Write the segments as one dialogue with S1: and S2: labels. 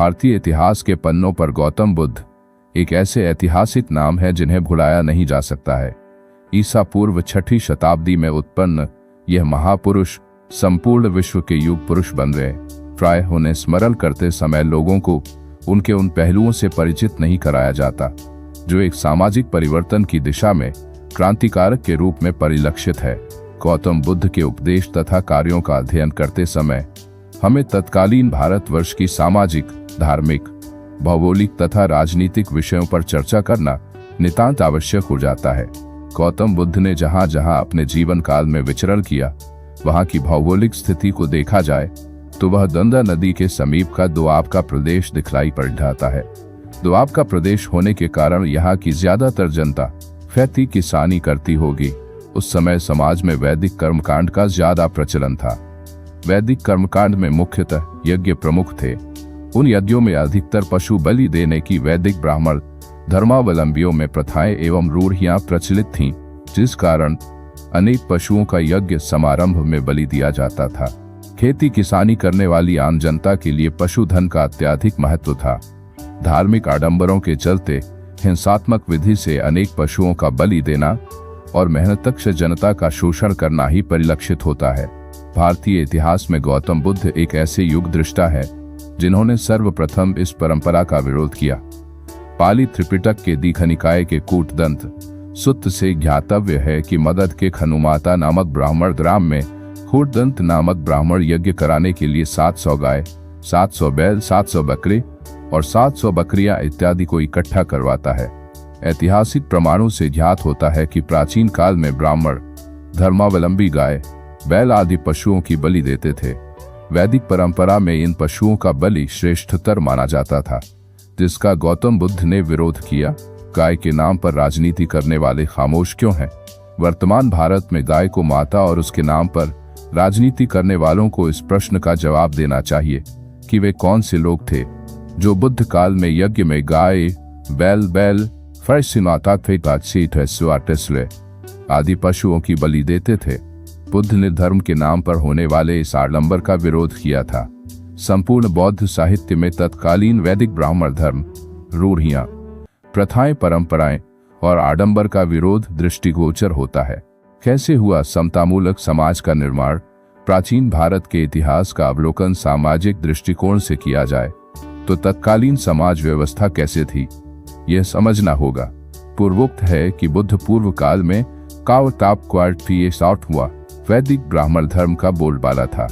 S1: भारतीय इतिहास के पन्नों पर गौतम बुद्ध एक ऐसे ऐतिहासिक नाम है जिन्हें भुलाया नहीं जा सकता है। ईसा पूर्व 6वीं शताब्दी में उत्पन्न यह महापुरुष संपूर्ण विश्व के युग पुरुष बन गए। प्राय उन्हें स्मरण करते समय लोगों को उनके उन पहलुओं से परिचित नहीं कराया जाता जो एक सामाजिक परिवर्तन की दिशा में क्रांतिकारक के रूप में परिलक्षित है। गौतम बुद्ध के उपदेश तथा कार्यों का अध्ययन करते समय हमें तत्कालीन भारतवर्ष की सामाजिक, धार्मिक, भौगोलिक तथा राजनीतिक विषयों पर चर्चा करना नितांत आवश्यक हो जाता है। गौतम बुद्ध ने जहां जहां अपने जीवन काल में विचरण किया, वहां की भौगोलिक स्थिति को देखा जाए तो वह गंगा नदी के समीप का दोआब का प्रदेश दिखलाई पड़ जाता है। दोआब का प्रदेश होने के कारण यहाँ की ज्यादातर जनता खेती किसानी करती होगी। उस समय समाज में वैदिक कर्मकांड का ज्यादा प्रचलन था। वैदिक कर्मकांड में मुख्यतः यज्ञ प्रमुख थे। उन यज्ञों में अधिकतर पशु बलि देने की वैदिक ब्राह्मण धर्मावलंबियों में प्रथाएं एवं रूढ़ियां प्रचलित थीं, जिस कारण अनेक पशुओं का यज्ञ समारंभ में बलि दिया जाता था। खेती किसानी करने वाली आम जनता के लिए पशुधन का अत्यधिक महत्व था। धार्मिक आडंबरों के चलते हिंसात्मक विधि से अनेक पशुओं का बलि देना और मेहनतकश जनता का शोषण करना ही परिलक्षित होता है। भारतीय इतिहास में गौतम बुद्ध एक ऐसे युग दृष्टा है जिन्होंने सर्वप्रथम इस परंपरा का विरोध किया। पाली त्रिपिटक के दीघनिकाय के कूटदंत सुत्त से ज्ञातव्य है कि मगध के खनुमाता नामक ब्राह्मण ग्राम में कूटदंत नामक ब्राह्मण यज्ञ कराने के लिए 700 गाय, 700 बैल, 700 बकरे और 700 बकरियां इत्यादि को इकट्ठा करवाता है। ऐतिहासिक प्रमाणों से ज्ञात होता है कि प्राचीन काल में ब्राह्मण धर्मावलंबी गाय, बैल आदि पशुओं की बलि देते थे। वैदिक परंपरा में इन पशुओं का बलि श्रेष्ठतर माना जाता था, जिसका गौतम बुद्ध ने विरोध किया। गाय के नाम पर राजनीति करने वाले खामोश क्यों हैं? वर्तमान भारत में गाय को माता और उसके नाम पर राजनीति करने वालों को इस प्रश्न का जवाब देना चाहिए कि वे कौन से लोग थे जो बुद्ध काल में यज्ञ में गाय, बैल आदि पशुओं की बलि देते थे। बुद्ध ने धर्म के नाम पर होने वाले इस आडंबर का विरोध किया था। संपूर्ण बौद्ध साहित्य में तत्कालीन वैदिक ब्राह्मण धर्म, रूढ़ियां, प्रथाएं, परंपराएं और आडंबर का विरोध दृष्टिगोचर होता है। कैसे हुआ समतामूलक समाज का निर्माण? प्राचीन भारत के इतिहास का अवलोकन सामाजिक दृष्टिकोण से किया जाए तो तत्कालीन समाज व्यवस्था कैसे थी, यह समझना होगा। पूर्वोक्त है कि बुद्ध पूर्व काल में कावताप हुआ वैदिक ब्राह्मण धर्म का बोलबाला था।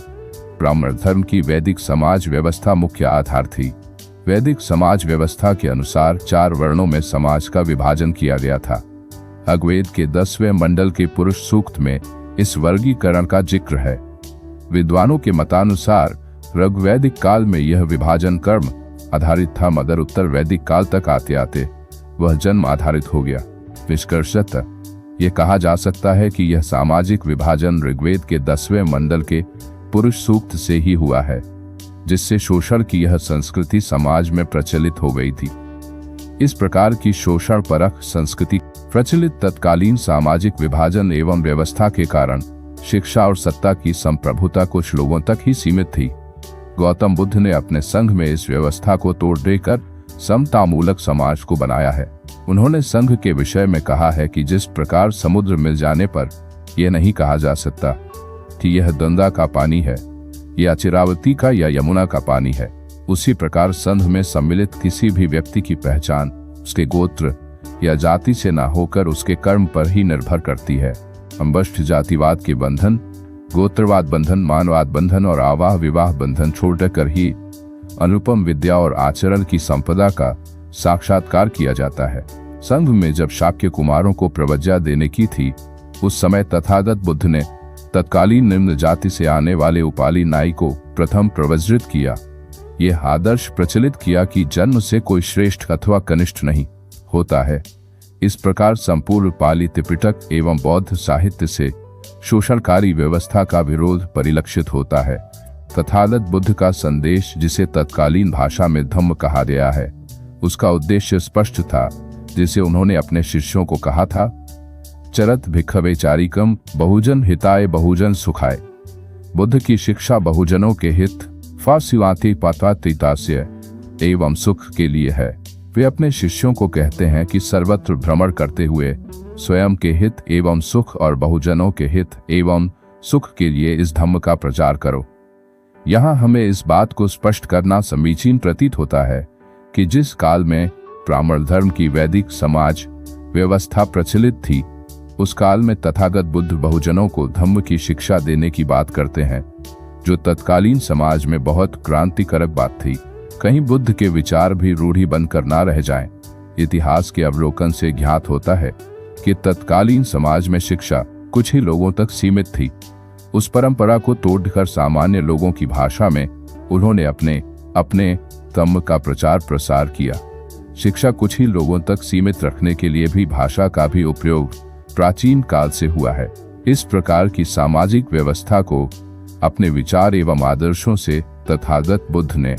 S1: ब्राह्मण धर्म की वैदिक समाज व्यवस्था मुख्य आधार थी। वैदिक समाज व्यवस्था के अनुसार 4 वर्णों में समाज का विभाजन किया गया था। ऋग्वेद के 10वें मंडल के पुरुष सूक्त में इस वर्गीकरण का जिक्र है। विद्वानों के मतानुसार ऋग्वैदिक काल में यह विभाजन कर्म आधारित था, मगर उत्तर वैदिक काल तक आते आते वह जन्म आधारित हो गया। निष्कर्षतः यह कहा जा सकता है कि यह सामाजिक विभाजन ऋग्वेद के 10वें मंडल के पुरुष सूक्त से ही हुआ है, जिससे शोषण की यह संस्कृति समाज में प्रचलित हो गई थी। इस प्रकार की शोषण परक संस्कृति प्रचलित तत्कालीन सामाजिक विभाजन एवं व्यवस्था के कारण शिक्षा और सत्ता की संप्रभुता कुछ लोगों तक ही सीमित थी। गौतम बुद्ध ने अपने संघ में इस व्यवस्था को तोड़ देकर समतामूलक समाज को बनाया है। उन्होंने संघ के विषय में कहा है कि जिस प्रकार समुद्र मिल जाने पर यह नहीं कहा जा सकता कि यह गंगा का पानी है या चिरावती का या यमुना का पानी है, उसी प्रकार संघ में सम्मिलित किसी भी व्यक्ति की पहचान उसके गोत्र या जाति से न होकर उसके कर्म पर ही निर्भर करती है। अंबष्ठ जातिवाद के बंधन, गोत्रवाद बंधन, मानवाद बंधन और आवाह विवाह बंधन छोड़कर ही अनुपम विद्या और आचरण की संपदा का साक्षात्कार किया जाता है। संघ में जब शाक्य कुमारों को प्रवज्ञा देने की थी, उस समय तथागत बुद्ध ने तत्कालीन निम्न जाति से आने वाले उपाली नाई को प्रथम प्रवज्जित किया। यह आदर्श प्रचलित किया कि जन्म से कोई श्रेष्ठ अथवा कनिष्ठ नहीं होता है। इस प्रकार संपूर्ण पाली त्रिपिटक एवं बौद्ध साहित्य से शोषणकारी व्यवस्था का विरोध परिलक्षित होता है। तथागत बुद्ध का संदेश, जिसे तत्कालीन भाषा में धम्म कहा गया है, उसका उद्देश्य स्पष्ट था, जिसे उन्होंने अपने शिष्यों को कहा था, चरत भिक्खवे चारिकम बहुजन हिताय बहुजन सुखाय। बुद्ध की शिक्षा बहुजनों के हित फासिवाति पातातीतास्य एवं सुख के लिए है। वे अपने शिष्यों को कहते हैं कि सर्वत्र भ्रमण करते हुए स्वयं के हित एवं सुख और बहुजनों के हित एवं सुख के लिए इस धम्म का प्रचार करो। यहाँ हमें इस बात को स्पष्ट करना समीचीन प्रतीत होता है कि जिस काल में ब्राह्मण धर्म की वैदिक समाज व्यवस्था प्रचलित थी, उस काल में तथागत बुद्ध बहुजनों को धम्म की शिक्षा देने की बात करते हैं, जो तत्कालीन समाज में बहुत क्रांतिकारक बात थी। कहीं बुद्ध के विचार भी रूढ़ी बनकर ना रह जाएं। इतिहास के अवलोकन से ज्ञात होता है कि तत्कालीन समाज में शिक्षा कुछ ही लोगों तक सीमित थी। उस परंपरा को तोड़कर सामान्य लोगों की भाषा में उन्होंने अपने धम्म का प्रचार प्रसार किया। शिक्षा कुछ ही लोगों तक सीमित रखने के लिए भी भाषा का भी उपयोग प्राचीन काल से हुआ है। इस प्रकार की सामाजिक व्यवस्था को अपने विचार एवं आदर्शों से तथागत बुद्ध ने